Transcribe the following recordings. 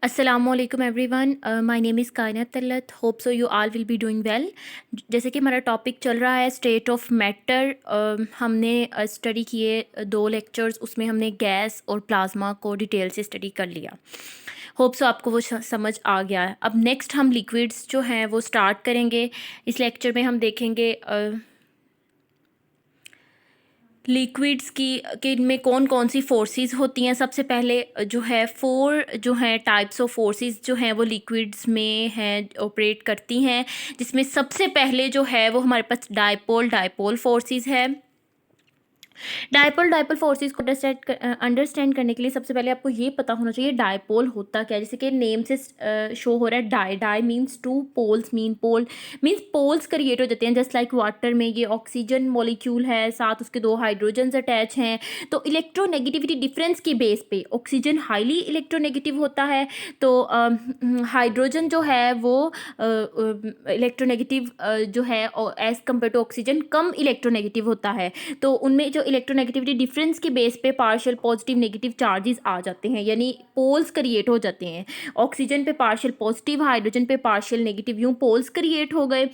Assalamualaikum everyone. My name is कायनात Talat. Hope so you all will be doing well. जैसे कि हमारा topic चल रहा है स्टेट ऑफ मैटर. हमने स्टडी किए दो लेक्चर्स, उसमें हमने गैस और प्लाज्मा को डिटेल से स्टडी कर लिया. होप सो आपको वो समझ आ गया है. अब नेक्स्ट हम लिक्विड्स जो हैं वो स्टार्ट करेंगे. इस लेक्चर में हम देखेंगे लिक्विड्स की कि इनमें कौन कौन सी फोर्सेस होती हैं. सबसे पहले जो है फोर जो है टाइप्स ऑफ फोर्सेस जो हैं वो लिक्विड्स में हैं, ऑपरेट करती हैं. जिसमें सबसे पहले जो है वो हमारे पास डायपोल फोर्सेस है. डायपोल फोर्सेस को अंडरस्टैंड करने के लिए सबसे पहले आपको ये पता होना चाहिए डायपोल होता क्या है. जैसे कि नेम से शो हो रहा है di means two, poles means poles create हो जाते हैं. जस्ट लाइक वाटर में ये ऑक्सीजन मॉलिक्यूल है, साथ उसके दो हाइड्रोजन्स अटैच हैं. तो इलेक्ट्रोनेगेटिविटी डिफरेंस की बेस पे ऑक्सीजन हाईली इलेक्ट्रोनेगेटिव होता है, तो हाइड्रोजन जो है वो इलेक्ट्रोनेगेटिव जो है एज़ कम्पेयर टू ऑक्सीजन कम इलेक्ट्रोनेगेटिव होता है. तो उनमें जो इलेक्ट्रोनेगेटिविटी डिफरेंस के बेस पे पार्शियल पॉजिटिव नेगेटिव चार्जेस आ जाते हैं, यानी पोल्स क्रिएट हो जाते हैं. ऑक्सीजन पे पार्शियल पॉजिटिव, हाइड्रोजन पे पार्शियल नेगेटिव, यूँ पोल्स क्रिएट हो गए.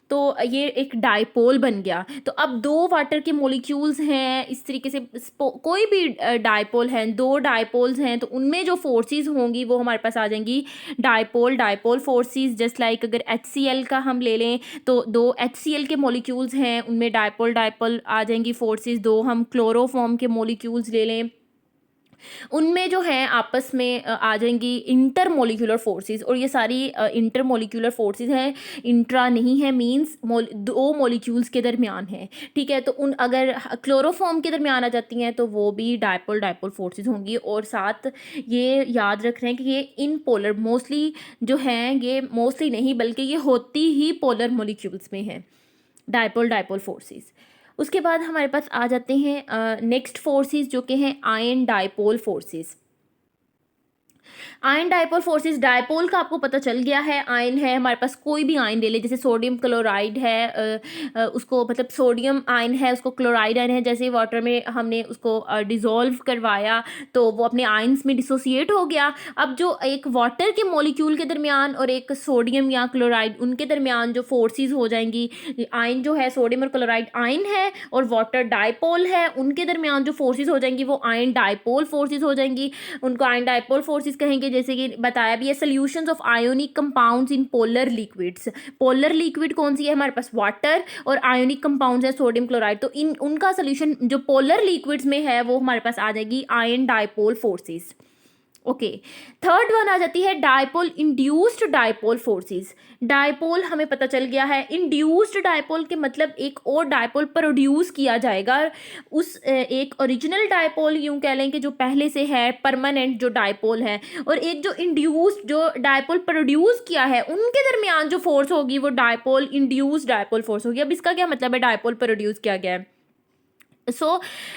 तो ये एक डायपोल बन गया. तो अब दो वाटर के मॉलिक्यूल्स हैं, इस तरीके से कोई भी डायपोल है, दो डायपोल्स हैं, तो उनमें जो फोर्सेस होंगी वो हमारे पास आ जाएंगी डायपोल फोर्सेस. जस्ट लाइक अगर HCl का हम ले लें तो दो HCl के मॉलिक्यूल्स हैं, उनमें डायपोल आ जाएंगी फोर्सेस. दो हम क्लोरोफॉर्म के मॉलिक्यूल्स ले लें, उनमें जो है आपस में आ जाएंगी इंटर मोलिकुलर फोर्सेस. और ये सारी इंटर मोलिकुलर फोर्सेस हैं, इंट्रा नहीं है. मींस दो मॉलिक्यूल्स के दरमियान है. ठीक है, तो उन अगर क्लोरोफॉर्म के दरमियान आ जाती हैं तो वो भी डायपोल फोर्सेस होंगी. और साथ ये याद रख रहे हैं कि ये इन पोलर मोस्टली जो हैं, ये मोस्टली नहीं बल्कि ये होती ही पोलर मॉलिक्यूल्स में हैं, डायपोल फोर्सेस. उसके बाद हमारे पास आ जाते हैं नेक्स्ट फोर्सेस जो कि हैं ion dipole forces. Ion dipole forces, dipole का आपको पता चल गया है. आयन है हमारे पास, कोई भी आयन ले ले, जैसे सोडियम क्लोराइड है, उसको मतलब सोडियम आयन है, उसको क्लोराइड आयन है. जैसे वाटर में हमने उसको डिज़ोल्व करवाया तो वो अपने आयन्स में डिसोसिएट हो गया. अब जो एक वाटर के मॉलिक्यूल के दरमियान और एक सोडियम या क्लोराइड, उनके दरमियान जो फोर्सेस हो जाएंगी, आयन जो है सोडियम और क्लोराइड आयन है और वाटर डायपोल है, उनके दरमियान जो फोर्सेस हो जाएंगी वो आयन डायपोल फोर्सेस हो जाएंगी. उनको आयन डायपोल फोर्सेस कहेंगे. जैसे कि बताया भी है, solutions of ionic compounds in polar liquids. Polar liquid कौन सी है हमारे पास? वाटर. और आयोनिक कंपाउंड्स है सोडियम क्लोराइड. तो इन उनका सॉल्यूशन जो पोलर लिक्विड्स में है वो हमारे पास आ जाएगी ion dipole forces. Okay, third one आ जाती है dipole induced dipole forces. Dipole हमें पता चल गया है. इंड्यूस्ड डायपोल के मतलब एक और डायपोल प्रोड्यूस किया जाएगा. उस एक ओरिजिनल डायपोल यूं कह लें कि जो पहले से है परमानेंट जो डायपोल है, और एक जो इंड्यूस्ड जो डायपोल प्रोड्यूस किया है, उनके दरमियान जो फोर्स होगी वो डायपोल इंड्यूस्ड डायपोल फोर्स होगी. अब इसका क्या मतलब है डायपोल प्रोड्यूस किया गया है?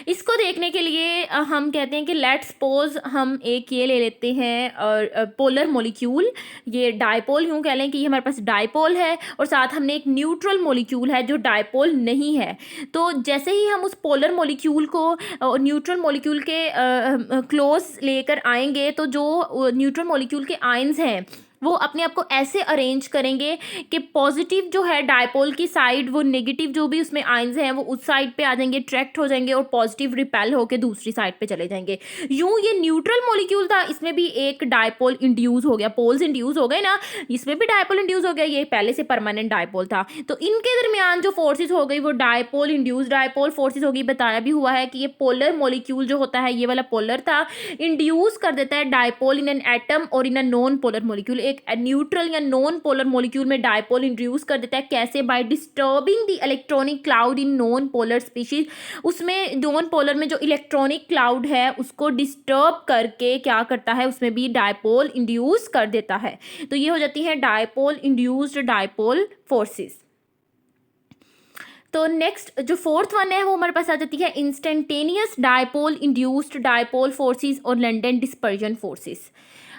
इसको देखने के लिए हम कहते हैं कि लेट्स सपोज हम एक ये ले लेते हैं और पोलर मॉलिक्यूल. ये डायपोल यूँ कह लें कि ये हमारे पास डायपोल है, और साथ हमने एक न्यूट्रल मॉलिक्यूल है जो डायपोल नहीं है. तो जैसे ही हम उस पोलर मॉलिक्यूल को न्यूट्रल मॉलिक्यूल के क्लोज लेकर आएंगे, तो जो न्यूट्रल मॉलिक्यूल के आयंस हैं वो अपने आप को ऐसे अरेंज करेंगे कि पॉजिटिव जो है डायपोल की साइड, वो नेगेटिव जो भी उसमें आयंस हैं वो उस साइड पे आ जाएंगे, अट्रैक्ट हो जाएंगे, और पॉजिटिव रिपेल होकर दूसरी साइड पे चले जाएंगे. यूं ये न्यूट्रल मॉलिक्यूल था, इसमें भी एक डायपोल इंड्यूस हो गया, पोल्स इंड्यूस हो गए ना, इसमें भी डायपोल इंड्यूस हो गया. ये पहले से परमानेंट डायपोल था, तो इनके दरमियान जो फोर्सेज हो गई वो डायपोल इंड्यूस डायपोल फोर्सेज होगी. बताया भी हुआ है कि ये पोलर मॉलिक्यूल जो होता है, ये वाला पोलर था, इंड्यूस कर देता है डायपोल इन एन एटम और in a non polar molecule. एक न्यूट्रल या नॉन पोलर मॉलिक्यूल में डायपोल इंट्रोड्यूस कर देता है. कैसे? By disturbing the electronic cloud in non polar species. उसमें नॉन पोलर में जो इलेक्ट्रॉनिक क्लाउड है उसको डिस्टर्ब करके क्या करता है, उसमें भी डायपोल इंड्यूस कर देता है. तो ये हो जाती है डायपोल इंड्यूस्ड डायपोल फोर्सेस. तो नेक्स्ट जो फोर्थ वन है वो हमारे पास आ जाती है instantaneous dipole induced dipole forces और लंडन डिस्पर्जन फोर्सेस.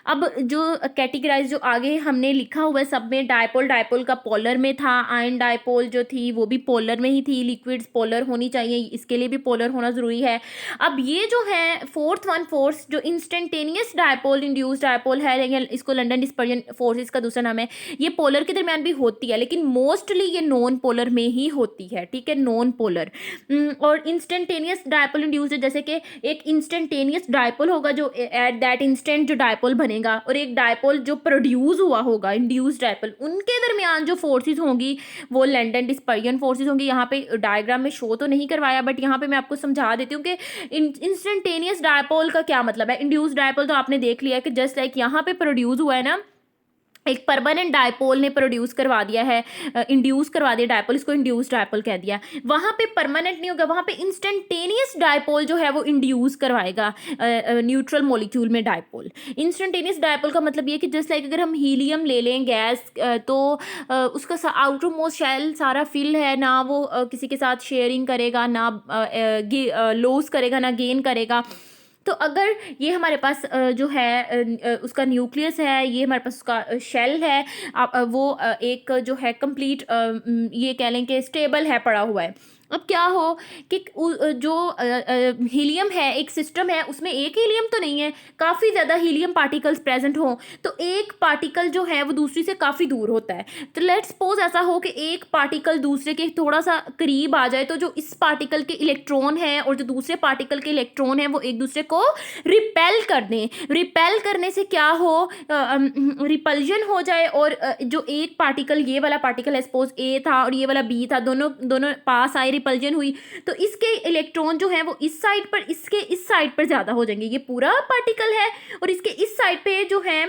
अब जो कैटेगराइज जो आगे हमने लिखा हुआ है सब में, डायपोल, डायपोल का पोलर में था, आयन डायपोल जो थी वो भी पोलर में ही थी, लिक्विड्स पोलर होनी चाहिए, इसके लिए भी पोलर होना ज़रूरी है। अब ये जो है फोर्स जो इंस्टेंटेनियस डायपोल इंड्यूस्ड डायपोल है, लेकिन इसको लंदन डिस्पर्जन फोर्सेस का दूसरा नाम है, ये पोलर के दरमियान भी होती है, लेकिन मोस्टली ये नॉन पोलर में ही होती है, ठीक है, नॉन पोलर। और इंस्टेंटेनियस डायपोल इंड्यूस्ड, जैसे कि एक इंस्टेंटेनियस डायपोल होगा जो एट दैट इंस्टेंट जो डायपोल बनेगा, और एक डायपोल जो प्रोड्यूस हुआ होगा इंड्यूस्ड डायपोल, उनके दरमियान जो फोर्सेस होंगी वो लंदन डिस्पर्जन फोर्सेस होंगी। यहाँ पे डायग्राम में शो तो नहीं करवाया, बट यहाँ पे मैं आपको समझा देती हूँ कि इंस्टेंटेनियस डायपोल का क्या मतलब है। इंड्यूस्ड डायपोल तो आपने देख लिया कि जस्ट लाइक यहाँ पे प्रोड्यूस हुआ है ना, एक परमानेंट डायपोल ने प्रोड्यूस करवा दिया है, इंड्यूस करवा दिया डायपोल, इसको इंड्यूस डायपोल कह दिया। वहाँ पे परमानेंट नहीं होगा, वहाँ पे इंस्टेंटेनियस डायपोल जो है वो इंड्यूस करवाएगा न्यूट्रल मॉलिक्यूल में डायपोल। इंस्टेंटेनियस डायपोल का मतलब ये कि जस्ट लाइक अगर हम हीलियम ले लें गैस, तो उसका आउटर मोस्ट शेल सारा फिल है ना, वो किसी के साथ शेयरिंग करेगा ना, लॉस करेगा ना गेन करेगा। तो अगर ये हमारे पास जो है उसका न्यूक्लियस है, ये हमारे पास उसका शेल है, वो एक जो है कंप्लीट ये कह लें कि स्टेबल है, पड़ा हुआ है। अब क्या हो कि जो हीलियम है, एक सिस्टम है, उसमें एक हीलियम तो नहीं है, काफ़ी ज़्यादा हीलियम पार्टिकल्स प्रेजेंट हो, तो एक पार्टिकल जो है वो दूसरी से काफ़ी दूर होता है। तो लेट्स सपोज ऐसा हो कि एक पार्टिकल दूसरे के थोड़ा सा करीब आ जाए, तो जो इस पार्टिकल के इलेक्ट्रॉन है और जो दूसरे पार्टिकल के इलेक्ट्रॉन है वो एक दूसरे को रिपेल कर दें। रिपेल करने से क्या हो, रिपल्जन हो जाए, और जो एक पार्टिकल, ये वाला पार्टिकल है सपोज ए था और ये वाला बी था, दोनों पास आए, रिपल्जन हुई, तो इसके इलेक्ट्रॉन जो है वो इस साइड पर, इसके इस साइड पर ज़्यादा हो जाएंगे। ये पूरा पार्टिकल है और इसके इस साइड पे जो है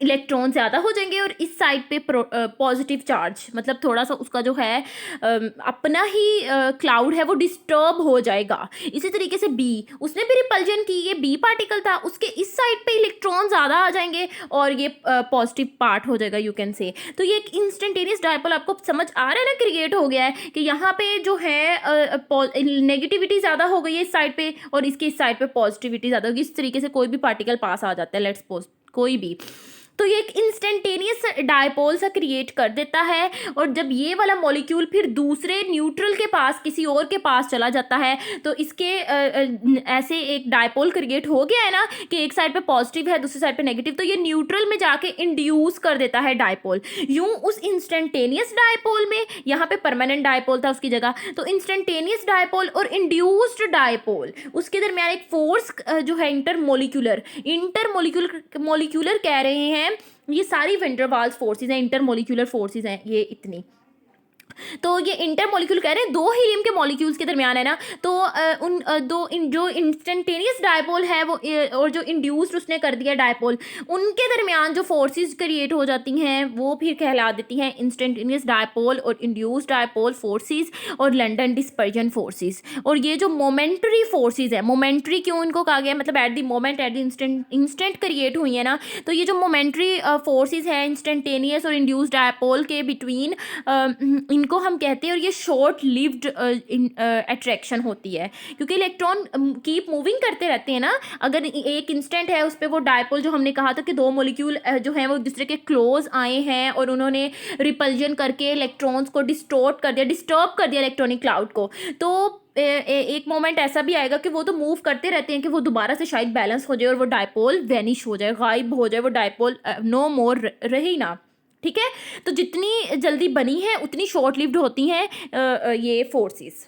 इलेक्ट्रॉन ज़्यादा हो जाएंगे, और इस साइड पे पॉजिटिव चार्ज, मतलब थोड़ा सा उसका जो है अपना ही क्लाउड है वो डिस्टर्ब हो जाएगा। इसी तरीके से बी, उसने भी रिपल्जन की, ये बी पार्टिकल था, उसके इस साइड पे इलेक्ट्रॉन ज़्यादा आ जाएंगे और ये पॉजिटिव पार्ट हो जाएगा, यू कैन से। तो ये एक इंस्टेंटेनियस डायपोल आपको समझ आ रहा है ना, क्रिएट हो गया है कि यहाँ पे जो है नेगेटिविटी ज़्यादा हो गई है इस साइड पे, और इसके इस साइड पे पॉजिटिविटी ज़्यादा होगी। इस तरीके से कोई भी पार्टिकल पास आ जाता है, लेट्स सपोज कोई भी, तो ये एक इंस्टेंटेनियस डायपोल सा क्रिएट कर देता है। और जब ये वाला मॉलिक्यूल फिर दूसरे न्यूट्रल के पास, किसी और के पास चला जाता है, तो इसके ऐसे एक डायपोल क्रिएट हो गया है ना कि एक साइड पे पॉजिटिव है, दूसरी साइड पे नेगेटिव, तो ये न्यूट्रल में जाके इंड्यूस कर देता है डायपोल। यूं उस इंस्टेंटेनियस डायपोल में, यहाँ पे परमानेंट डायपोल था उसकी जगह, तो इंस्टेंटेनियस डायपोल और इंड्यूस्ड डायपोल, उसके दरमियान एक फोर्स जो है इंटरमोलिक्यूलर कह रहे हैं, ये सारी वेंडरवाल्स फोर्सेस हैं, इंटरमोलिक्यूलर फोर्सेस हैं ये इतनी। तो ये इंटरमोलिक्यूल कह रहे हैं, दो हीलियम के मॉलिक्यूल्स के दरमियान है ना, तो जो इंस्टेंटेनियस डायपोल है वो और जो इंड्यूस्ड उसने कर दिया डायपोल, उनके दरमियान जो फोर्सेस क्रिएट हो जाती हैं वो फिर कहला देती हैं इंस्टेंटेनियस डायपोल और इंड्यूस्ड डायपोल फोर्सेस और लंदन डिस्पर्जन फोर्सेस। और ये जो मोमेंटरी फोर्सेस है, मोमेंटरी क्यों इनको कहा गया, मतलब at the moment, at the instant create हुई है ना, तो ये जो मोमेंटरी फोर्सेस है इंस्टेंटेनियस और इंड्यूस्ड डायपोल के बिटवीन, इनको हम कहते हैं, और ये शॉर्ट लिव्ड अट्रैक्शन होती है, क्योंकि इलेक्ट्रॉन कीप मूविंग करते रहते हैं ना। अगर एक इंस्टेंट है उस पर वो डायपोल, जो हमने कहा था कि दो मॉलिक्यूल जो हैं वो एक दूसरे के क्लोज आए हैं और उन्होंने रिपल्जन करके इलेक्ट्रॉन्स को डिस्टॉर्ट कर दिया, डिस्टर्ब कर दिया इलेक्ट्रॉनिक क्लाउड को, तो एक मोमेंट ऐसा भी आएगा कि वो तो मूव करते रहते हैं कि वो दोबारा से शायद बैलेंस हो जाए और वो डायपोल वैनिश हो जाए, गायब हो जाए, वो डायपोल नो मोर रहे ही ना, ठीक है। तो जितनी जल्दी बनी है उतनी शॉर्ट लिव्ड होती हैं ये फोर्सेस।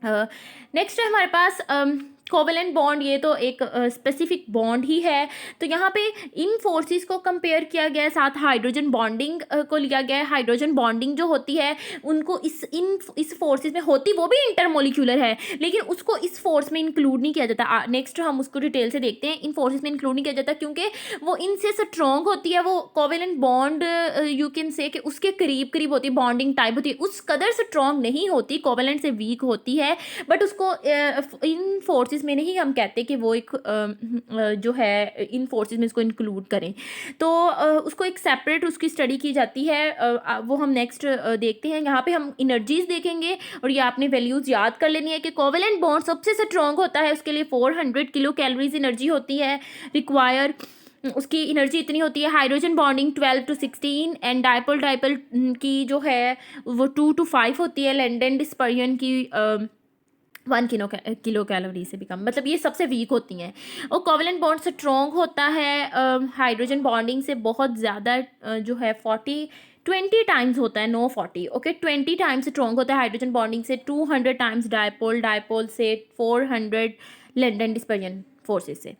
नेक्स्ट है हमारे पास कोवेलेंट बॉन्ड, ये तो एक स्पेसिफिक बॉन्ड ही है। तो यहाँ पे इन फोर्सेस को कंपेयर किया गया है, साथ हाइड्रोजन बॉन्डिंग को लिया गया है। हाइड्रोजन बॉन्डिंग जो होती है उनको इस फोर्सेस में होती, वो भी इंटरमोलिक्यूलर है, लेकिन उसको इस फोर्स में इंक्लूड नहीं किया जाता। नेक्स्ट हम उसको डिटेल से देखते हैं। इन फोर्सेस में इंक्लूड नहीं किया जाता क्योंकि वो इनसे स्ट्रॉन्ग होती है, वो covalent bond you can say कि उसके करीब करीब होती है, बॉन्डिंग टाइप होती है, उस कदर स्ट्रॉन्ग नहीं होती, कोवेलेंट से वीक होती है। बट उसको इन फोर्सेस में नहीं हम कहते कि वो एक जो है इन फोर्सेस में इसको इंक्लूड करें, तो उसको एक सेपरेट उसकी स्टडी की जाती है। वो हम नेक्स्ट देखते हैं। यहाँ पे हम एनर्जीज देखेंगे और ये आपने वैल्यूज़ याद कर लेनी है कि कोवेलेंट बॉन्ड सबसे स्ट्रॉन्ग होता है, उसके लिए 400 किलो कैलोरीज एनर्जी होती है रिक्वायर। उसकी एनर्जी इतनी होती है। Hydrogen bonding 12 to 16 and dipole dipole की जो है वो 2 to 5 होती है। लैंडन डिस्पर्जन की 1 किलो कैलोरी से भी कम, मतलब ये सबसे वीक होती हैं। और कोवलेंट बॉन्ड स्ट्रॉन्ग होता है हाइड्रोजन बॉन्डिंग से बहुत ज़्यादा, जो है 20 टाइम्स होता है, नो 40, ओके 20 टाइम्स स्ट्रॉन्ग होता है हाइड्रोजन बॉन्डिंग से, 200 टाइम्स डायपोल डायपोल से, 400 लैंडन डिस्पर्जन फोर्सेस से।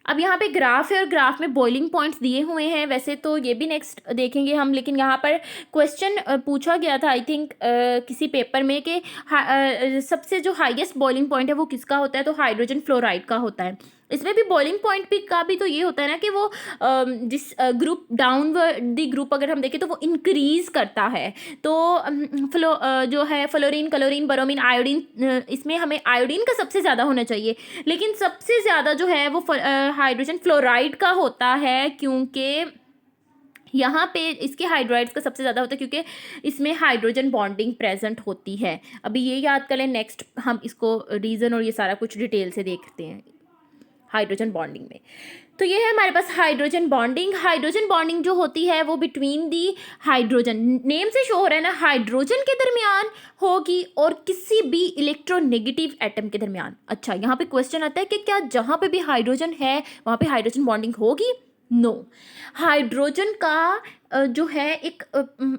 अब यहाँ पे ग्राफ है और ग्राफ में बॉइलिंग पॉइंट्स दिए हुए हैं, वैसे तो ये भी नेक्स्ट देखेंगे हम, लेकिन यहाँ पर क्वेश्चन पूछा गया था आई थिंक किसी पेपर में कि सबसे जो हाईएस्ट बॉइलिंग पॉइंट है वो किसका होता है, तो हाइड्रोजन फ्लोराइड का होता है। इसमें भी बॉइलिंग पॉइंट भी का भी तो ये होता है ना कि वो जिस ग्रुप डाउनवर्ड दी ग्रुप अगर हम देखें तो वो इंक्रीज करता है। तो जो है फ्लोरीन क्लोरीन ब्रोमीन आयोडीन, इसमें हमें आयोडीन का सबसे ज़्यादा होना चाहिए, लेकिन सबसे ज़्यादा जो है वो हाइड्रोजन फ्लोराइड का होता है, क्योंकि यहाँ पे इसके हाइड्राइड्स का सबसे ज़्यादा होता है क्योंकि इसमें हाइड्रोजन बॉन्डिंग प्रेजेंट होती है। अभी ये याद कर लें, नेक्स्ट हम इसको रीज़न और ये सारा कुछ डिटेल से देखते हैं हाइड्रोजन बॉन्डिंग में। तो ये है हमारे पास हाइड्रोजन बॉन्डिंग। हाइड्रोजन बॉन्डिंग जो होती है वो बिटवीन दी हाइड्रोजन, नेम से शो हो रहा है ना, हाइड्रोजन के दरमियान होगी और किसी भी इलेक्ट्रोनेगेटिव एटम के दरमियान। अच्छा, यहाँ पे क्वेश्चन आता है कि क्या जहाँ पे भी हाइड्रोजन है वहाँ पे हाइड्रोजन बॉन्डिंग होगी? नो। हाइड्रोजन का जो है एक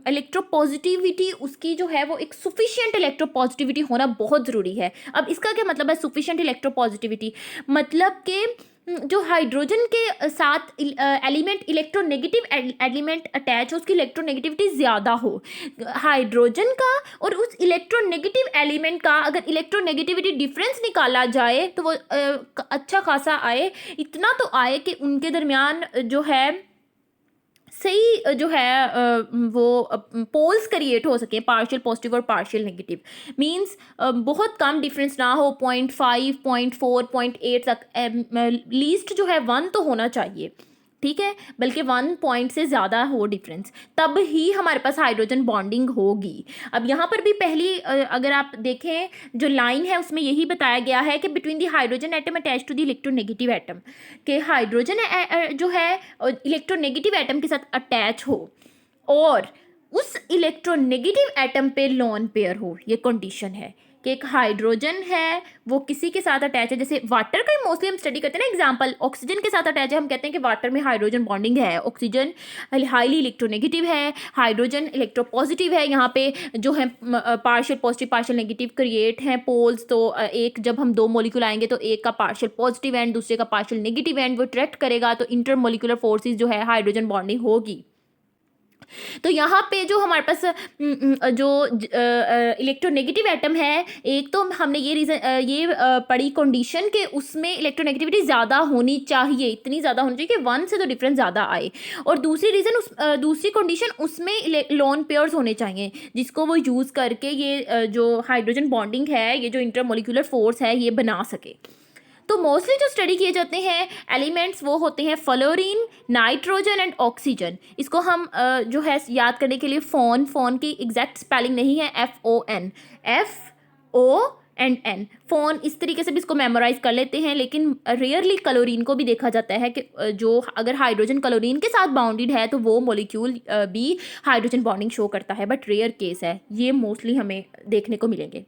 इलेक्ट्रोपॉजिटिविटी उसकी जो है वो एक सुफिशिएंट इलेक्ट्रोपॉजिटिविटी होना बहुत ज़रूरी है। अब इसका क्या मतलब है सुफिशिएंट इलेक्ट्रोपॉजिटिविटी? मतलब कि जो हाइड्रोजन के साथ एलिमेंट इलेक्ट्रोनेगेटिव एलिमेंट अटैच हो उसकी इलेक्ट्रोनेगेटिविटी ज़्यादा हो। हाइड्रोजन का और उस इलेक्ट्रोनेगेटिव एलिमेंट का अगर इलेक्ट्रोनेगेटिविटी डिफरेंस निकाला जाए तो वो अच्छा खासा आए, इतना तो आए कि उनके दरमियान जो है सही जो है वो पोल्स क्रिएट हो सके, पार्शियल पॉजिटिव और पार्शियल नेगेटिव। मींस बहुत कम डिफरेंस ना हो, 0.5 0.4 0.8 तक, लीस्ट जो है 1 तो होना चाहिए, ठीक है, बल्कि 1 पॉइंट से ज़्यादा हो डिफरेंस, तब ही हमारे पास हाइड्रोजन बॉन्डिंग होगी। अब यहाँ पर भी पहली अगर आप देखें जो लाइन है उसमें यही बताया गया है कि between the hydrogen atom attach to the electronegative atom, कि हाइड्रोजन जो है इलेक्ट्रोनेगेटिव एटम के साथ अटैच हो और उस इलेक्ट्रोनेगेटिव एटम पे लोन पेयर हो, ये कंडीशन है कि एक हाइड्रोजन है वो किसी के साथ अटैच है, जैसे वाटर का ही मोस्टली हम स्टडी करते हैं ना, एग्जांपल ऑक्सीजन के साथ अटैच है, हम कहते हैं कि वाटर में हाइड्रोजन बॉन्डिंग है, ऑक्सीजन हाईली इलेक्ट्रोनेगेटिव है, हाइड्रोजन इलेक्ट्रोपॉजिटिव है। यहाँ पे जो है partial positive partial negative create हैं पोल्स, तो एक जब हम 2 मॉलिक्यूल आएंगे तो एक का पार्शियल पॉजिटिव एंड दूसरे का पार्शियल नेगेटिव एंड वो अट्रैक्ट करेगा, तो इंटरमोलिकुलर फोर्सेस जो है हाइड्रोजन बॉन्डिंग होगी। तो यहाँ पे जो हमारे पास जो इलेक्ट्रोनेगेटिव एटम है, एक तो हमने ये रीज़न ये पढ़ी कंडीशन के उसमें इलेक्ट्रोनेगेटिविटी ज़्यादा होनी चाहिए, इतनी ज़्यादा होनी चाहिए कि 1 से तो डिफरेंस ज़्यादा आए, और दूसरी रीज़न दूसरी कंडीशन उसमें लोन पेयर्स होने चाहिए जिसको वो यूज़ करके ये जो हाइड्रोजन बॉन्डिंग है, ये जो इंटरमोलिकुलर फोर्स है, ये बना सके। तो मोस्टली जो स्टडी किए जाते हैं एलिमेंट्स वो होते हैं फ्लोरीन, नाइट्रोजन एंड ऑक्सीजन। इसको हम जो है याद करने के लिए फोन की एग्जैक्ट स्पेलिंग नहीं है, FON, FON, फोन, इस तरीके से भी इसको मेमोराइज कर लेते हैं, लेकिन रेयरली क्लोरीन को भी देखा जाता है कि जो अगर हाइड्रोजन क्लोरीन के साथ बाउंडेड है तो वो मॉलिक्यूल भी हाइड्रोजन बॉन्डिंग शो करता है, बट रेयर केस है, ये मोस्टली हमें देखने को मिलेंगे।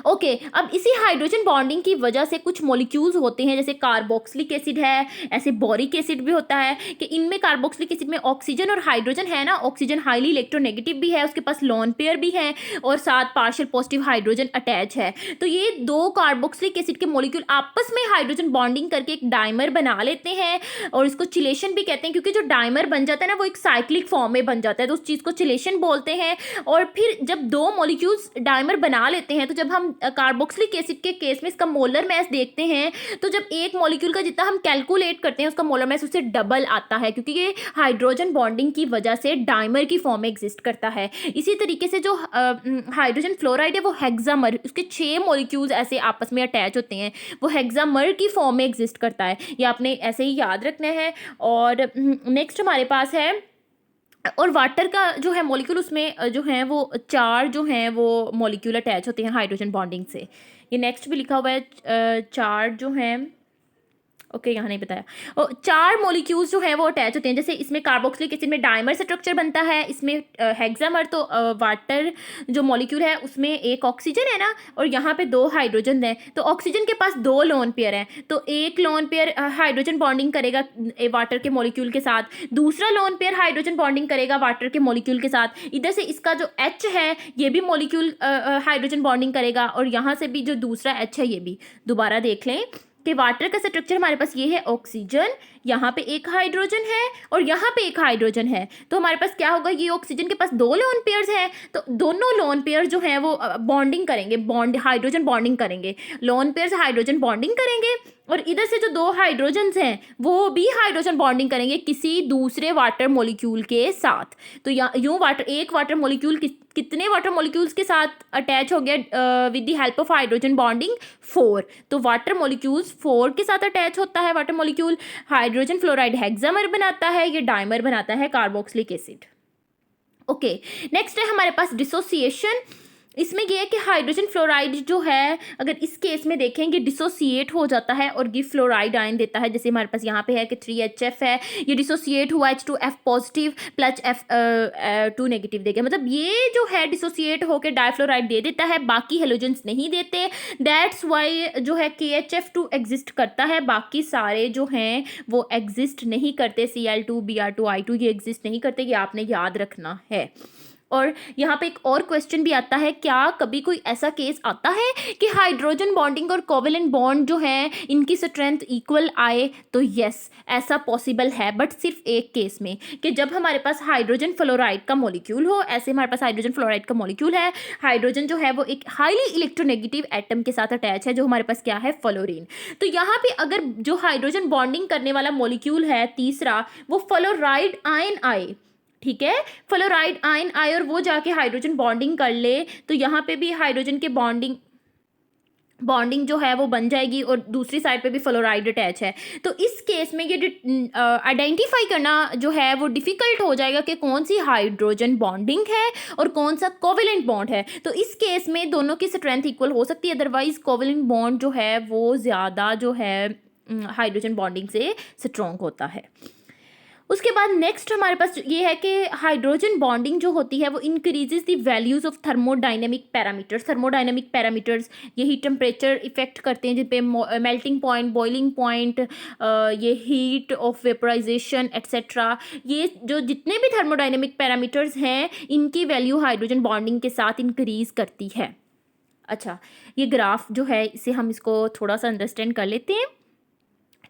ओके अब इसी हाइड्रोजन बॉन्डिंग की वजह से कुछ मॉलिक्यूल्स होते हैं, जैसे कार्बोक्सिलिक एसिड है, ऐसे बोरिक एसिड भी होता है, कि इनमें कार्बोक्सिलिक एसिड में ऑक्सीजन और हाइड्रोजन है ना, ऑक्सीजन हाईली इलेक्ट्रोनेगेटिव भी है, उसके पास लोन पेयर भी है और साथ पार्शियल पॉजिटिव हाइड्रोजन अटैच है। तो ये 2 कार्बोक्सिलिक एसिड के मॉलिक्यूल आपस में हाइड्रोजन बॉन्डिंग करके एक डाइमर बना लेते हैं, और इसको चिलेशन भी कहते हैं, क्योंकि जो डाइमर बन जाता है ना वो एक साइक्लिक फॉर्म में बन जाता है, तो उस चीज़ को चिलेशन बोलते हैं। और फिर जब 2 मॉलिक्यूल्स डाइमर बना लेते हैं, तो जब हम कार्बोक्सिलिक एसिड के केस में इसका मोलर मास देखते हैं, तो जब एक मॉलिक्यूल का जितना हम कैलकुलेट करते हैं उसका मोलर मास उससे डबल आता है, क्योंकि ये हाइड्रोजन बॉन्डिंग की वजह से डाइमर की फॉर्म में एग्जिस्ट करता है। इसी तरीके से जो हाइड्रोजन फ्लोराइड है वो हेक्सामर, उसके 6 मॉलिक्यूल्स ऐसे आपस में अटैच होते हैं, वो हेक्सामर की फॉर्म में एग्जिस्ट करता है, ये आपने ऐसे ही याद रखना है। और नेक्स्ट हमारे पास है, और वाटर का जो है मॉलिक्यूल, उसमें जो है वो 4 जो हैं वो मॉलिक्यूल अटैच होते हैं हाइड्रोजन बॉन्डिंग से। ये नेक्स्ट भी लिखा हुआ है 4 जो हैं, ओके, यहाँ नहीं बताया। और 4 मॉलिक्यूल्स जो है वो अटैच होते हैं, जैसे इसमें कार्बोक्सिलिक एसिड में डाइमर स्ट्रक्चर बनता है, इसमें हेक्सामर, तो वाटर जो मॉलिक्यूल है उसमें एक ऑक्सीजन है ना, और यहाँ पे 2 हाइड्रोजन हैं, तो ऑक्सीजन के पास 2 लोन पेयर हैं, तो एक लोन पेयर हाइड्रोजन बॉन्डिंग करेगा वाटर के मॉलिक्यूल के साथ, दूसरा लोन पेयर हाइड्रोजन बॉन्डिंग करेगा वाटर के मॉलिक्यूल के साथ, इधर से इसका जो H है ये भी मॉलिक्यूल हाइड्रोजन बॉन्डिंग करेगा, और यहाँ से भी जो दूसरा H है ये भी। दोबारा देख लें कि वाटर का स्ट्रक्चर हमारे पास ये है, ऑक्सीजन, यहाँ पे एक हाइड्रोजन है और यहाँ पे एक हाइड्रोजन है, तो हमारे पास क्या होगा, ये ऑक्सीजन के पास 2 लोन पेयर्स हैं, तो दोनों लोन पेयर जो हैं वो बॉन्डिंग करेंगे, हाइड्रोजन बॉन्डिंग करेंगे, लोन पेयर्स हाइड्रोजन बॉन्डिंग करेंगे, और इधर से जो 2 हाइड्रोजन्स हैं वो भी हाइड्रोजन बॉन्डिंग करेंगे किसी दूसरे वाटर मॉलिक्यूल के साथ। तो यूँ एक वाटर मॉलिक्यूल कितने वाटर मॉलिक्यूल्स के साथ अटैच हो गया with the help of hydrogen bonding? 4। तो वाटर मॉलिक्यूल्स 4 के साथ अटैच होता है वाटर मॉलिक्यूल, हाइड्रोजन फ्लोराइड हेक्सामर बनाता है, ये डाइमर बनाता है कार्बोक्सिलिक एसिड। ओके, नेक्स्ट है हमारे पास डिसोसिएशन। इसमें यह है कि हाइड्रोजन फ्लोराइड जो है, अगर इस केस में देखेंगे डिसोसिएट हो जाता है और गिव फ्लोराइड आयन देता है, जैसे हमारे पास यहाँ पे है कि 3HF है, ये डिसोसिएट हुआ H2F positive plus F2 negative देगा, मतलब ये जो है डिसोसिएट होकर डाइफ्लोराइड दे देता है, बाकी हेलोजेंस नहीं देते, दैट्स वाई जो है KHF2 एग्जिस्ट करता है, बाकी सारे जो हैं वो एग्जिस्ट नहीं करते, Cl2 Br2 I2 ये एग्जिस्ट नहीं करते, ये आपने याद रखना है। और यहाँ पे एक और क्वेश्चन भी आता है, क्या कभी कोई ऐसा केस आता है कि हाइड्रोजन बॉन्डिंग और कोवेलेंट बॉन्ड जो है इनकी स्ट्रेंथ इक्वल आए? तो यस, ऐसा पॉसिबल है, बट सिर्फ एक केस में, कि जब हमारे पास हाइड्रोजन फ्लोराइड का मॉलिक्यूल हो, ऐसे हमारे पास हाइड्रोजन फ्लोराइड का मॉलिक्यूल है, हाइड्रोजन जो है वो एक हाईली इलेक्ट्रोनेगेटिव एटम के साथ अटैच है, जो हमारे पास क्या है, फ्लोरीन। तो यहाँ पे अगर जो हाइड्रोजन बॉन्डिंग करने वाला मॉलिक्यूल है तीसरा, वो फ्लोराइड आयन आए, ठीक है, फ्लोराइड आयन आए और वो जाके हाइड्रोजन बॉन्डिंग कर ले, तो यहाँ पे भी हाइड्रोजन के बॉन्डिंग जो है वो बन जाएगी, और दूसरी साइड पे भी फ्लोराइड अटैच है, तो इस केस में ये आइडेंटिफाई करना जो है वो डिफ़िकल्ट हो जाएगा कि कौन सी हाइड्रोजन बॉन्डिंग है और कौन सा कोवेलेंट बॉन्ड है। तो इस केस में दोनों की स्ट्रेंथ इक्वल हो सकती है, अदरवाइज कोवेलेंट बॉन्ड जो है वो ज़्यादा जो है हाइड्रोजन बॉन्डिंग से स्ट्रॉन्ग होता है। उसके बाद नेक्स्ट हमारे पास ये है कि हाइड्रोजन बॉन्डिंग जो होती है वो increases the values of thermodynamic parameters. Thermodynamic parameters यही टेम्परेचर इफेक्ट करते हैं, जिस पे मेल्टिंग पॉइंट, बॉइलिंग पॉइंट, ये हीट ऑफ वेपराइजेशन एक्सेट्रा, ये जो जितने भी थर्मोडाइनमिक पैरामीटर्स हैं इनकी वैल्यू हाइड्रोजन बॉन्डिंग के साथ इंक्रीज़ करती है। अच्छा, ये ग्राफ जो है इसे हम इसको थोड़ा सा अंडरस्टैंड कर लेते हैं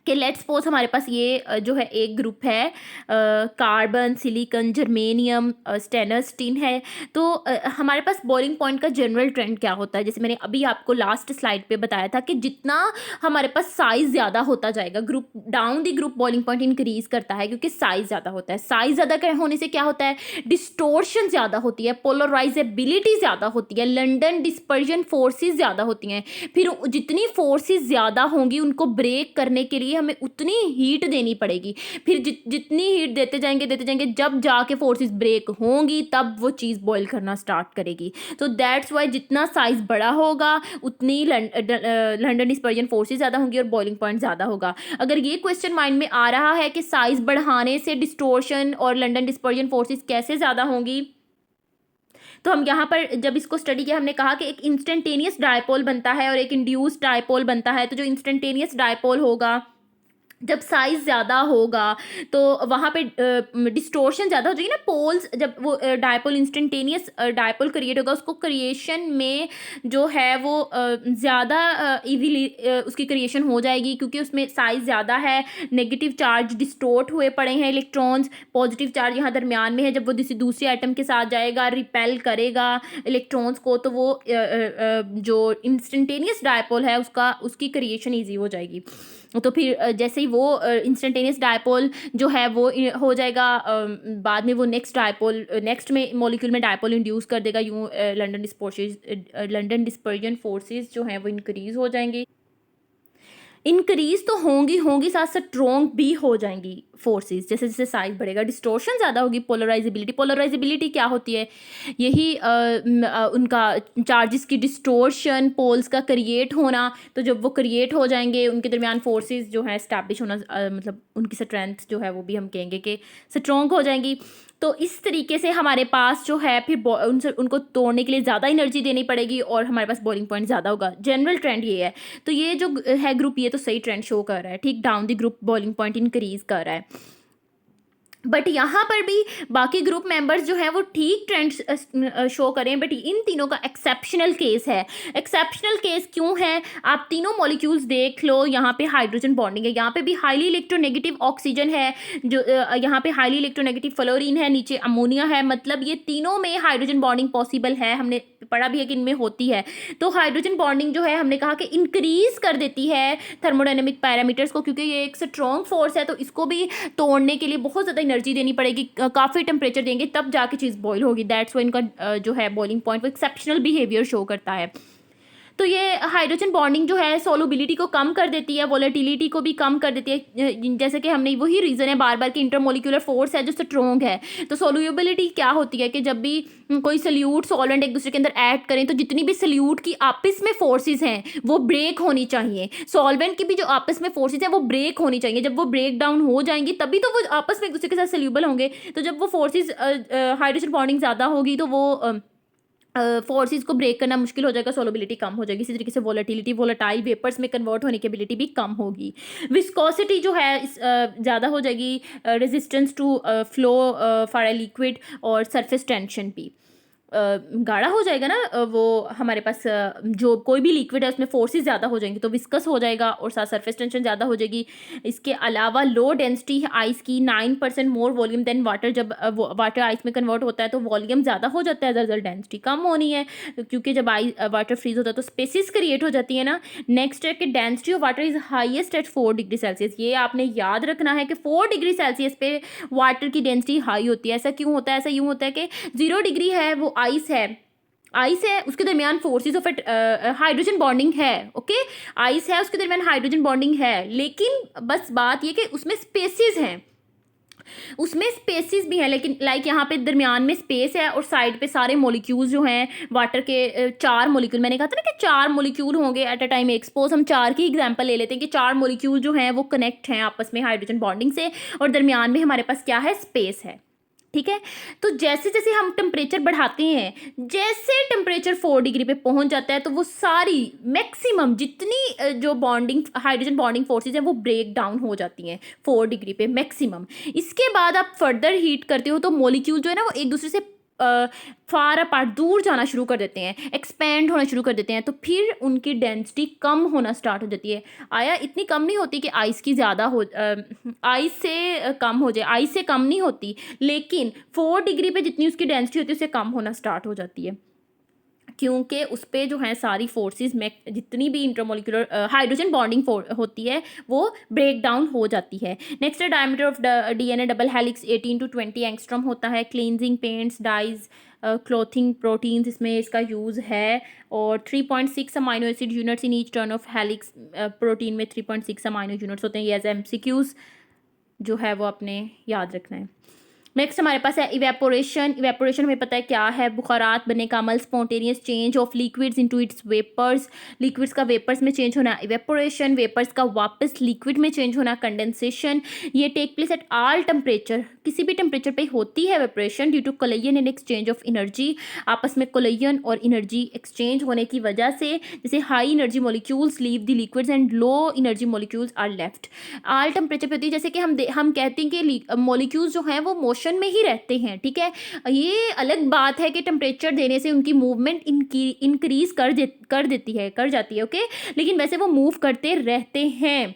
कि लेट्स सपोज हमारे पास ये जो है एक ग्रुप है, carbon, silicon, germanium, stainless steel है, तो हमारे पास बॉइलिंग पॉइंट का जनरल ट्रेंड क्या होता है, जैसे मैंने अभी आपको लास्ट स्लाइड पे बताया था कि जितना हमारे पास साइज़ ज़्यादा होता जाएगा, group down the group boiling point increase करता है, क्योंकि साइज़ ज़्यादा होता है। साइज़ ज़्यादा होने से क्या होता है, डिस्टोर्शन ज़्यादा होती है, पोलराइजेबिलिटी ज़्यादा होती है, लंडन डिस्पर्जन फोर्सेस ज़्यादा होती हैं, फिर जितनी फोर्सेस ज़्यादा होंगी उनको ब्रेक करने के लिए हमें उतनी हीट देनी पड़ेगी, फिर जितनी हीट देते जाएंगे, जब जाके फोर्सेस ब्रेक होंगी तब वो चीज़ बॉईल करना स्टार्ट करेगी। तो दैट्स वाई जितना साइज़ बड़ा होगा उतनी लंडन डिस्पर्जन फोर्सेस ज़्यादा होंगी और बॉइलिंग पॉइंट ज़्यादा होगा। अगर ये क्वेश्चन माइंड में आ रहा है कि साइज़ बढ़ाने से डिस्टोर्शन और लंडन डिस्पर्जन फोर्सेस कैसे ज़्यादा होंगी, तो हम यहाँ पर जब इसको स्टडी किया हमने कहा कि एक इंस्टेंटेनियस डायपोल बनता है और एक इंड्यूस्ड डायपोल बनता है। तो जो इंस्टेंटेनियस डायपोल होगा, जब साइज़ ज़्यादा होगा तो वहाँ पे डिस्टोर्शन ज़्यादा हो जाएगी ना, पोल्स, जब वो डायपोल इंस्टेंटेनियस डायपोल क्रिएट होगा, उसको क्रिएशन में जो है वो ज़्यादा इजीली उसकी क्रिएशन हो जाएगी, क्योंकि उसमें साइज़ ज़्यादा है, नेगेटिव चार्ज डिस्टोर्ट हुए पड़े हैं इलेक्ट्रॉन्स, पॉजिटिव चार्ज यहाँ दरमियान में है, जब वो दूसरे आइटम के साथ जाएगा रिपेल करेगा इलेक्ट्रॉन्स को, तो वो जो इंस्टेंटेनियस डायपोल है उसकी क्रिएशन ईजी हो जाएगी। तो फिर जैसे ही वो इंस्टेंटेनियस डायपोल जो है वो हो जाएगा, बाद में वो नेक्स्ट में मॉलिक्यूल में डायपोल इंड्यूस कर देगा, यूँ लंडन डिस्पर्जन फोर्सेस जो हैं वो इंक्रीज़ हो जाएंगे, इंक्रीज़ तो होंगी साथ साथ स्ट्रॉन्ग भी हो जाएंगी। फोर्सेस, जैसे जैसे साइज बढ़ेगा डिस्टोर्शन ज़्यादा होगी। पोलराइजेबिलिटी क्या होती है, यही उनका चार्जेस की डिस्टोर्शन, पोल्स का क्रिएट होना। तो जब वो क्रिएट हो जाएंगे उनके दरमियान फोर्सेस जो है इस्टेब्लिश होना, मतलब उनकी स्ट्रेंथ जो है वो भी हम कहेंगे कि स्ट्रॉन्ग हो जाएंगी। तो इस तरीके से हमारे पास जो है फिर उनसे उनको तोड़ने के लिए ज़्यादा एनर्जी देनी पड़ेगी और हमारे पास बॉइलिंग पॉइंट ज़्यादा होगा। जनरल ट्रेंड ये है। तो ये जो है ग्रुप, ये तो सही ट्रेंड शो कर रहा है, ठीक। Down the group boiling point increase कर रहा है। बट यहाँ पर भी बाकी ग्रुप मेंबर्स जो हैं वो ठीक ट्रेंड शो करें, बट इन तीनों का एक्सेप्शनल केस है। एक्सेप्शनल केस क्यों है, आप तीनों मॉलिक्यूल्स देख लो। यहाँ पे हाइड्रोजन बॉन्डिंग है, यहाँ पे भी हाईली इलेक्ट्रोनेगेटिव ऑक्सीजन है, जो यहाँ पे हाईली इलेक्ट्रोनेगेटिव फ्लोरीन है, नीचे अमोनिया है। मतलब ये तीनों में हाइड्रोजन बॉन्डिंग पॉसिबल है, हमने पढ़ा भी है कि इनमें होती है। तो हाइड्रोजन बॉन्डिंग जो है हमने कहा कि इंक्रीज कर देती है थर्मोडायनेमिक पैरामीटर्स को, क्योंकि ये एक स्ट्रॉन्ग फोर्स है। तो इसको भी तोड़ने के लिए बहुत ज़्यादा एनर्जी देनी पड़ेगी, काफ़ी टेम्परेचर देंगे तब जाके चीज़ बॉईल होगी। दैट्स वाई इनका जो है बॉइलिंग पॉइंट वो एक्सेप्शनल बिहेवियर शो करता है। तो ये हाइड्रोजन बॉन्डिंग जो है सोलुबिलिटी को कम कर देती है, वोलेटिलिटी को भी कम कर देती है। जैसे कि हमने वही रीज़न है बार बार कि इंटरमोलिकुलर फोर्स है जो स्ट्रॉन्ग है। तो सोल्यूबिलिटी क्या होती है कि जब भी कोई सल्यूट सॉल्वेंट एक दूसरे के अंदर ऐड करें तो जितनी भी सल्यूट की आपस में फोर्सेस हैं वो ब्रेक होनी चाहिए। सॉल्वेंट की भी जो आपस में फोर्सेस हैं वो ब्रेक होनी चाहिए। जब वो ब्रेक डाउन हो जाएंगी तभी तो वो आपस में एक दूसरे के साथ सल्यूबल होंगे। तो जब वो फोर्सेस हाइड्रोजन बॉन्डिंग ज़्यादा होगी तो वो फोर्सेस को ब्रेक करना मुश्किल हो जाएगा, सोलबिलिटी कम हो जाएगी। इसी तरीके से वोलेटिलिटी, वोलेटाइल वेपर्स में कन्वर्ट होने की एबिलिटी भी कम होगी। विस्कोसिटी जो है ज़्यादा हो जाएगी, resistance to flow for a liquid, और सरफेस टेंशन भी गाढ़ा हो जाएगा ना। वो हमारे पास जो कोई भी लिक्विड है उसमें फोर्सेस ज़्यादा हो जाएंगी तो विस्कस हो जाएगा और साथ सरफेस टेंशन ज़्यादा हो जाएगी। इसके अलावा लो डेंसिटी है आइस की, 9% मोर वॉल्यूम देन वाटर। जब वाटर आइस में कन्वर्ट होता है तो वॉल्यूम ज़्यादा हो जाता है, रिजल्ट डेंसिटी कम होनी है, क्योंकि जब वाटर फ्रीज होता है तो स्पेसिस क्रिएट हो जाती है ना। नेक्स्ट है कि density of water is highest eight 4 degree Celsius. ये आपने याद रखना है कि 4 डिग्री सेल्सियस पे वाटर की डेंसिटी हाई होती है। ऐसा क्यों होता है, ऐसा यूँ होता है कि 0 डिग्री है, वो आइस है उसके दरमियान फोर्सेस ऑफ हाइड्रोजन बॉन्डिंग है। ओके, आइस है उसके दरमियान हाइड्रोजन बॉन्डिंग है, लेकिन बस बात ये कि उसमें स्पेसिस हैं, उसमें स्पेसिस भी हैं, लेकिन लाइक यहाँ पे दरमियान में स्पेस है और साइड पे सारे मॉलिक्यूल्स जो हैं वाटर के 4 मॉलिक्यूल, मैंने कहा था ना कि 4 मॉलिक्यूल होंगे एट अ टाइम एक्सपोज। हम 4 की एग्जांपल ले लेते हैं कि 4 मॉलिक्यूल जो हैं वो कनेक्ट हैं आपस में हाइड्रोजन बॉन्डिंग से, और दरमियान में हमारे पास क्या है, स्पेस है। ठीक है, तो जैसे जैसे हम टेम्परेचर बढ़ाते हैं, जैसे टेम्परेचर 4 डिग्री पे पहुंच जाता है तो वो सारी मैक्सिमम जितनी जो बॉन्डिंग हाइड्रोजन बॉन्डिंग फोर्सेस हैं वो ब्रेक डाउन हो जाती हैं 4 डिग्री पे मैक्सिमम। इसके बाद आप फर्दर हीट करते हो तो मॉलिक्यूल जो है ना वो एक दूसरे से फार अपार्ट, दूर जाना शुरू कर देते हैं, एक्सपेंड होना शुरू कर देते हैं। तो फिर उनकी डेंसिटी कम होना स्टार्ट हो जाती है। आया इतनी कम नहीं होती कि आइस की ज़्यादा हो, आइस से कम हो जाए, आइस से कम नहीं होती, लेकिन 4 डिग्री पे जितनी उसकी डेंसिटी होती है उससे कम होना स्टार्ट हो जाती है, क्योंकि उस पर जो है सारी फोर्सेस में जितनी भी इंटरमोलिकुलर हाइड्रोजन बॉन्डिंग होती है वो ब्रेक डाउन हो जाती है। नेक्स्ट है diameter of DNA double helix 18 to 20 angstrom होता है। Cleansing paints, dyes, clothing proteins इसमें इसका यूज़ है। और 3.6 amino acid units in each turn of helix, protein में 3.6 अमाइनो यूनिट्स होते हैं। ये एज एमसीक्यूज जो है वो आपने याद रखना है। नेक्स्ट हमारे पास है इवेपोरेशन। इवेपोरेशन हमें पता है क्या है, बुखारात बनने का अमल, spontaneous change of liquids into its vapours, liquids का वेपर्स में चेंज होना इवेपोरेशन, वेपर्स का वापस लिक्विड में चेंज होना कंडेंसेशन। ये take place at all temperature, किसी भी टेम्परेचर पे होती है evaporation due to collision and exchange of energy. आपस में कोलिजन और एनर्जी एक्सचेंज होने की वजह से जैसे high energy molecules leave the liquids and low energy molecules are left. All temperature पे होती है, जैसे कि हम कहते हैं कि मॉलिक्यूल्स जो हैं वो मोशन में ही रहते हैं। ठीक है, ये अलग बात है कि टेम्परेचर देने से उनकी मूवमेंट इंक्रीज कर जाती है। ओके, लेकिन वैसे वो मूव करते रहते हैं।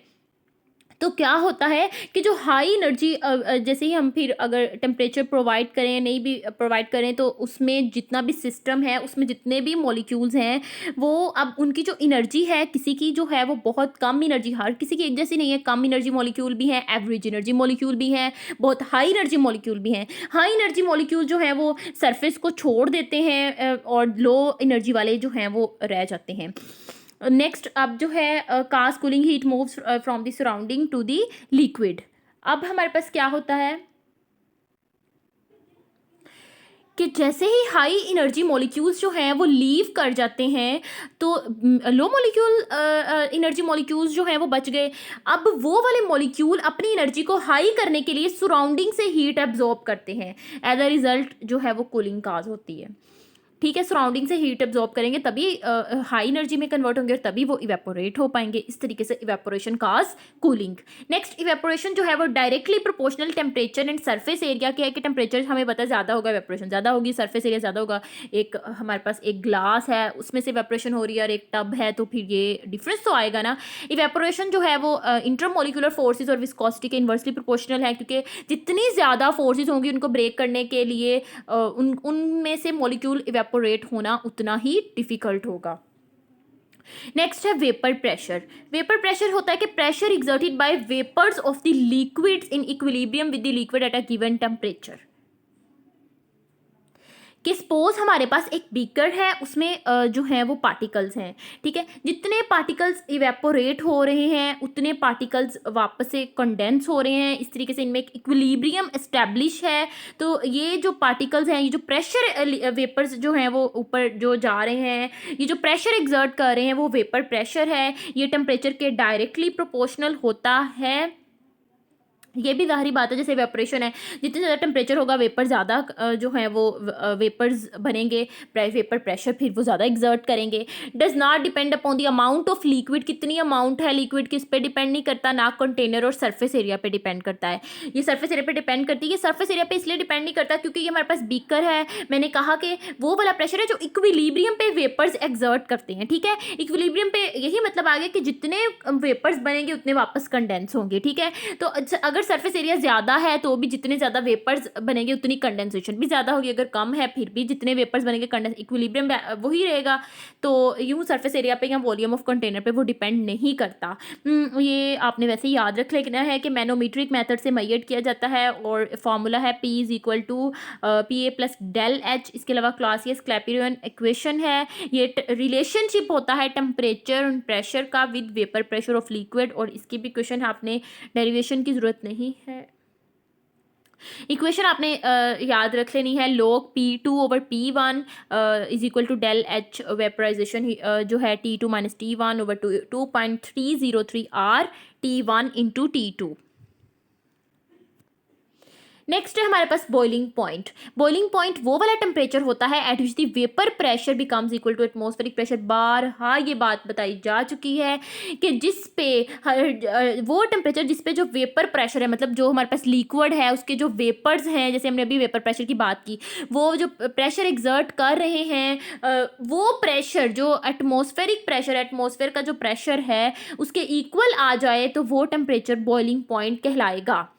तो क्या होता है कि जो हाई एनर्जी, जैसे ही हम फिर अगर टेम्परेचर प्रोवाइड करें, नहीं भी प्रोवाइड करें, तो उसमें जितना भी सिस्टम है उसमें जितने भी मॉलिक्यूल्स हैं वो अब उनकी जो एनर्जी है, किसी की जो है वो बहुत कम एनर्जी, हर किसी की एक जैसी नहीं है। कम एनर्जी मॉलिक्यूल भी हैं, एवरेज एनर्जी मॉलिक्यूल भी हैं, बहुत हाई एनर्जी मॉलिक्यूल भी हैं। हाई एनर्जी मॉलिक्यूल जो है वो सरफेस को छोड़ देते हैं और लो एनर्जी वाले जो हैं वो रह जाते हैं। नेक्स्ट अब जो है cast cooling heat moves from the surrounding to the liquid. अब हमारे पास क्या होता है कि जैसे ही हाई एनर्जी मॉलिक्यूल्स जो हैं वो लीव कर जाते हैं, तो लो मॉलिक्यूल एनर्जी मॉलिक्यूल्स जो हैं वो बच गए। अब वो वाले मॉलिक्यूल अपनी एनर्जी को हाई करने के लिए सराउंडिंग से हीट एब्जॉर्ब करते हैं। एज अ रिजल्ट जो है वो कूलिंग काज होती है। ठीक है, सराउंडिंग से हीट एब्जॉर्ब करेंगे तभी हाई एनर्जी में कन्वर्ट होंगे और तभी वो इवेपोरेट हो पाएंगे। इस तरीके से इवेपोरेशन काज कूलिंग। नेक्स्ट, इवेपोरेशन जो है वो directly proportional temperature and surface area के है कि टेम्परेचर हमें पता है ज़्यादा होगा, इवेपोरेशन ज़्यादा होगी, सरफेस एरिया ज़्यादा होगा। एक हमारे पास एक ग्लास है उसमें से इवेपोरेशन हो रही है और एक टब है, तो फिर ये डिफरेंस तो आएगा ना। इवेपोरेशन जो है वो इंटरमोलिकुलर फोर्सेज और विस्कोसिटी के इन्वर्सली प्रोपोर्शनल है, क्योंकि जितनी ज़्यादा फोर्सेज होंगी उनको ब्रेक करने के लिए उनमें से मॉलिक्यूल इवेपोरेट होना उतना ही डिफिकल्ट होगा। नेक्स्ट है वेपर प्रेशर। वेपर प्रेशर होता है कि pressure exerted by vapours of the liquids in equilibrium with the liquid at a given temperature. कि सपोज हमारे पास एक बीकर है, उसमें जो है वो पार्टिकल्स हैं। ठीक है, जितने पार्टिकल्स इवेपोरेट हो रहे हैं उतने पार्टिकल्स वापस से कंडेंस हो रहे हैं। इस तरीके से इनमें एक इक्विलिब्रियम एस्टेब्लिश है। तो ये जो पार्टिकल्स हैं, ये जो प्रेशर वेपर्स जो हैं वो ऊपर जो जा रहे हैं, ये जो प्रेशर एग्जर्ट कर रहे हैं वो वेपर प्रेशर है। ये टेम्परेचर के डायरेक्टली प्रोपोर्शनल होता है। ये भी ज़ाहिरी बात है, जैसे वेपरेशन है, जितने ज़्यादा टेम्परेचर होगा वेपर ज़्यादा जो है वो वेपर्स बनेंगे, वेपर प्रेशर फिर वो ज़्यादा एग्जर्ट करेंगे। Does not depend upon the amount of liquid, कितनी अमाउंट है लिक्विड किस पे डिपेंड नहीं करता, ना कंटेनर और सरफेस एरिया पे डिपेंड करता है। ये सरफेस एरिया पे डिपेंड करती है। ये सरफेस एरिया पे इसलिए डिपेंड नहीं करता क्योंकि ये हमारे पास बीकर है। मैंने कहा कि वो वाला प्रेशर है जो इक्विलिब्रियम पे वेपर्स एग्जर्ट करते हैं। ठीक है, इक्विलिब्रियम पे यही मतलब आ गया कि जितने वेपर्स बनेंगे उतने वापस कंडेंस होंगे। ठीक है, तो अगर सरफेस एरिया ज़्यादा है तो भी जितने ज़्यादा वेपर्स बनेंगे उतनी कंडेंसेशन भी ज़्यादा होगी। अगर कम है फिर भी जितने वेपर्स बनेंगे कंडेंस इक्विलिब्रियम वही रहेगा। तो यूँ सरफेस एरिया पे या वॉल्यूम ऑफ कंटेनर पे वो डिपेंड नहीं करता। ये आपने वैसे ही याद रख लेना है कि मैनोमीट्रिक मेथड से मेजर किया जाता है और फार्मूला है P is equal to PA plus del H। इसके अलावा क्लासियस क्लैपेरियन इक्वेशन है। ये रिलेशनशिप होता है टेम्परेचर एंड प्रेशर का with vapour pressure of liquid, और इसकी भी इक्वेशन आपने डेरिवेशन की ज़रूरत नहीं है। इक्वेशन आपने याद रख लेनी है। log P2/P1 is equal to del H vaporisation जो है T2 minus T1/2.303 R T1 into T2। Next है हमारे पास बॉइलिंग पॉइंट। बॉइलिंग पॉइंट वो वाला टेम्परेचर होता है at which the vapour pressure becomes equal to atmospheric pressure. बारहा ये बात बताई जा चुकी है कि जिस पे वो टेम्परेचर जिस पे जो वेपर प्रेशर है, मतलब जो हमारे पास लिक्विड है उसके जो वेपर्स हैं, जैसे हमने अभी वेपर प्रेशर की बात की, वो जो प्रेशर एग्जर्ट कर रहे हैं वो प्रेशर जो एटमॉस्फेरिक प्रेशर, एटमॉस्फेयर का जो प्रेशर है उसके इक्वल आ जाए तो वो टेम्परेचर बॉइलिंग पॉइंट कहलाएगा।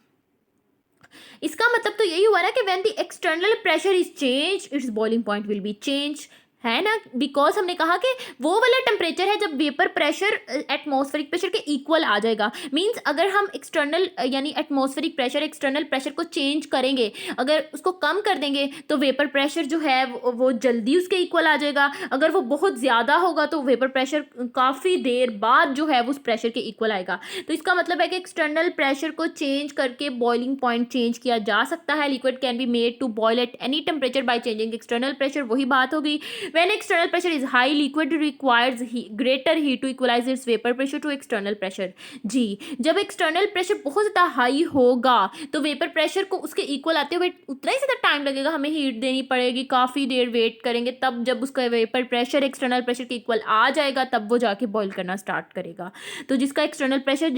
इसका मतलब तो यही हुआ ना कि when the external pressure is change it's boiling point will be change, है ना। बिकॉज हमने कहा कि वो वाला टेम्परेचर है जब वेपर प्रेशर एटमॉस्फेरिक प्रेशर के इक्वल आ जाएगा। मींस अगर हम एक्सटर्नल यानी एटमॉस्फेरिक प्रेशर एक्सटर्नल प्रेशर को चेंज करेंगे, अगर उसको कम कर देंगे तो वेपर प्रेशर जो है वो जल्दी उसके इक्वल आ जाएगा। अगर वो बहुत ज़्यादा होगा तो वेपर प्रेशर काफ़ी देर बाद जो है वो उस प्रेशर के इक्वल आएगा। तो इसका मतलब है कि एक्सटर्नल प्रेशर को चेंज करके बॉइलिंग पॉइंट चेंज किया जा सकता है। Liquid can be made to boil at any temperature by changing external pressure, वही बात होगी। When external pressure is high, liquid requires greater heat to equalize its vapor pressure to external pressure। जी, जब external pressure बहुत ज़्यादा high होगा तो vapour pressure को उसके इक्वल आते हुए उतना ही ज़्यादा टाइम लगेगा, हमें हीट देनी पड़ेगी, काफ़ी देर वेट करेंगे, तब जब उसका वेपर प्रेशर एक्सटर्नल प्रेशर के इक्वल आ जाएगा तब वो जाके बॉईल करना स्टार्ट करेगा। तो जिसका एक्सटर्नल प्रेशर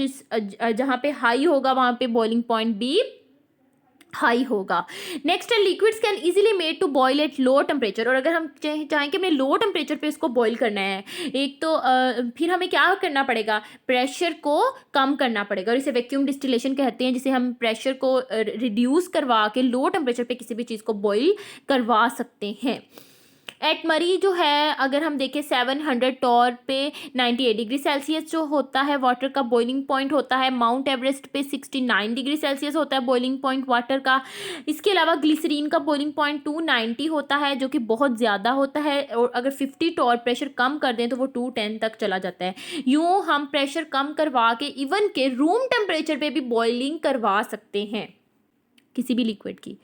जहाँ पे हाई होगा वहाँ पे बॉइलिंग पॉइंट भी हाई होगा। नेक्स्ट है liquids can easily made to boil at low temperature. और अगर हम चाहें कि हमें लो टेम्परेचर पे इसको बॉईल करना है, एक तो फिर हमें क्या करना पड़ेगा, प्रेशर को कम करना पड़ेगा, और इसे वैक्यूम डिस्टिलेशन कहते हैं, जिसे हम प्रेशर को रिड्यूस करवा के लो टेम्परेचर पे किसी भी चीज़ को बॉईल करवा सकते हैं। एटमरी जो है अगर हम देखें 700 टॉर पे 98 डिग्री सेल्सियस जो होता है वाटर का बॉइलिंग पॉइंट होता है। माउंट एवरेस्ट पे 69 डिग्री सेल्सियस होता है बॉइलिंग पॉइंट वाटर का। इसके अलावा ग्लिसरीन का बॉइलिंग पॉइंट 290 होता है जो कि बहुत ज़्यादा होता है, और अगर 50 टॉर प्रेशर कम कर दें तो वो 210 तक चला जाता है। यूँ हम प्रेशर कम करवा के इवन के रूम टेम्परेचर पे भी बॉइलिंग करवा सकते हैं किसी भी लिक्विड की।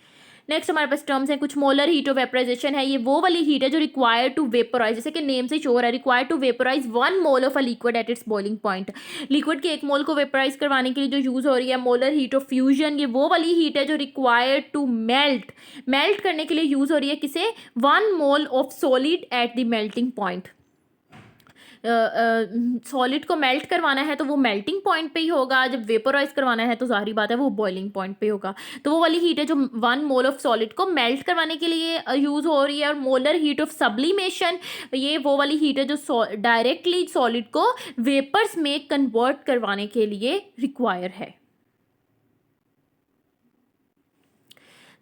नेक्स्ट हमारे पास टर्म्स हैं कुछ। मोलर हीट ऑफ वेपराइजेशन है, ये वो वाली हीट है जो रिक्वायर्ड टू वेपोराइज, जैसे कि नेम से श्योर है, required to vaporise 1 mole of a liquid at its boiling point. Liquid के 1 मोल को वेपोराइज करवाने के लिए जो यूज हो रही है मोलर हीट ऑफ फ्यूजन, ये वो वाली हीट है जो रिक्वायर्ड टू मेल्ट करने के लिए यूज हो रही है किसे, 1 mole of solid at the melting point. Solid को मेल्ट करवाना है तो वो मेल्टिंग पॉइंट पे ही होगा, जब वेपोराइज करवाना है तो जाहिर बात है वो बॉइलिंग पॉइंट पे होगा। तो वो वाली हीट है जो 1 मोल ऑफ सॉलिड को मेल्ट करवाने के लिए यूज़ हो रही है। और मोलर हीट ऑफ सब्लिमेशन, ये वो वाली हीट है जो डायरेक्टली सॉलिड को वेपर्स में कन्वर्ट करवाने के लिए रिक्वायर है।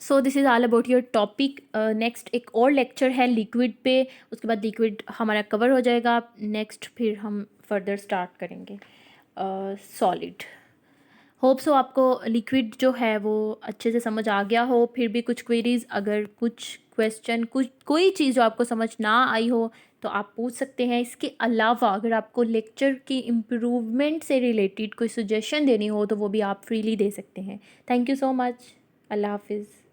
So this is all about your topic. Next एक और लेक्चर है लिक्विड पे, उसके बाद लिक्विड हमारा कवर हो जाएगा। नेक्स्ट फिर हम फर्दर स्टार्ट करेंगे सॉलिड। होप सो आपको लिक्विड जो है वो अच्छे से समझ आ गया हो। फिर भी कुछ क्वेरीज, अगर कुछ क्वेश्चन, कुछ कोई चीज़ जो आपको समझ ना आई हो तो आप पूछ सकते हैं। इसके अलावा अगर आपको लेक्चर की इम्प्रूवमेंट से रिलेटेड कोई सजेशन देनी हो तो वो भी आप फ्रीली दे सकते हैं। Thank you so much. अल्लाह हाफिज़।